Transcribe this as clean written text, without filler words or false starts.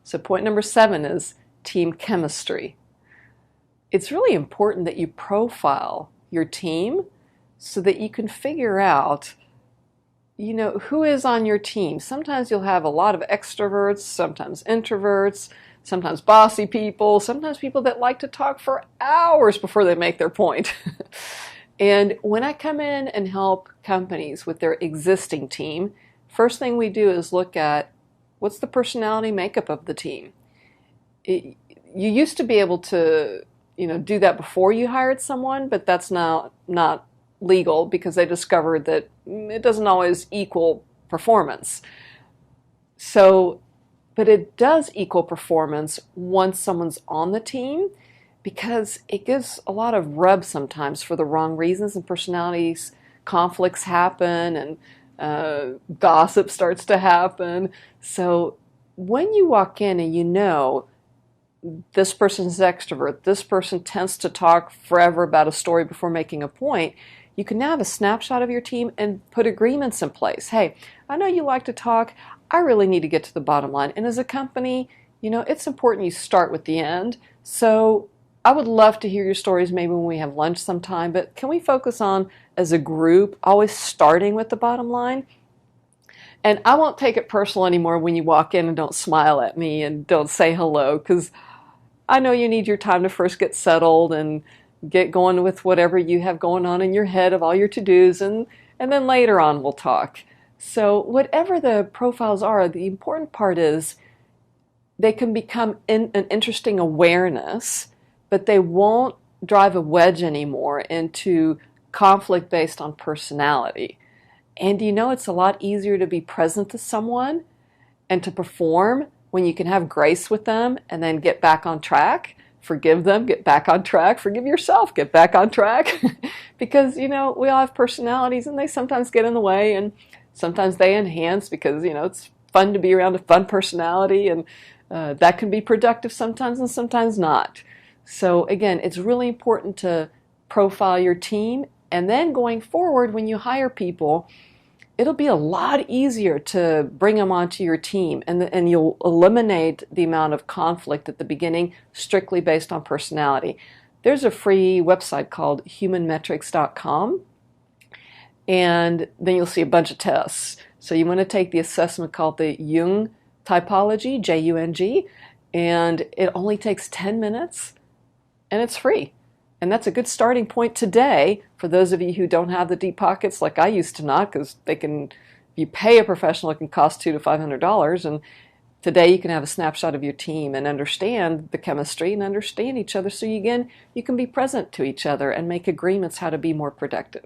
So point number 7 is team chemistry. It's really important that you profile your team so that you can figure out, who is on your team. Sometimes you'll have a lot of extroverts, sometimes introverts, sometimes bossy people, sometimes people that like to talk for hours before they make their point. And when I come in and help companies with their existing team, first thing we do is look at what's the personality makeup of the team. You used to be able to, do that before you hired someone, but that's now not legal because they discovered that it doesn't always equal performance. But it does equal performance once someone's on the team, because it gives a lot of rub sometimes for the wrong reasons, and personalities conflicts happen, and gossip starts to happen. So when you walk in and this person's extrovert, this person tends to talk forever about a story before making a point, you can now have a snapshot of your team and put agreements in place. Hey, I know you like to talk. I really need to get to the bottom line. And as a company, it's important you start with the end. So I would love to hear your stories maybe when we have lunch sometime, but can we focus on, as a group, always starting with the bottom line? And I won't take it personal anymore when you walk in and don't smile at me and don't say hello, because I know you need your time to first get settled and get going with whatever you have going on in your head of all your to-dos, and then later on we'll talk. So whatever the profiles are, the important part is they can become an interesting awareness, but they won't drive a wedge anymore into conflict based on personality. And it's a lot easier to be present to someone and to perform when you can have grace with them and then get back on track. Forgive them, get back on track. Forgive yourself, get back on track. Because, we all have personalities and they sometimes get in the way, and sometimes they enhance because, it's fun to be around a fun personality, and that can be productive sometimes and sometimes not. So again, it's really important to profile your team, and then going forward when you hire people, it'll be a lot easier to bring them onto your team, and you'll eliminate the amount of conflict at the beginning strictly based on personality. There's a free website called humanmetrics.com, and then you'll see a bunch of tests. So you want to take the assessment called the Jung typology, Jung, and it only takes 10 minutes, and it's free. And that's a good starting point today for those of you who don't have the deep pockets like I used to not, because if you pay a professional, it can cost $200 to $500. And today you can have a snapshot of your team and understand the chemistry and understand each other, so you can be present to each other and make agreements how to be more productive.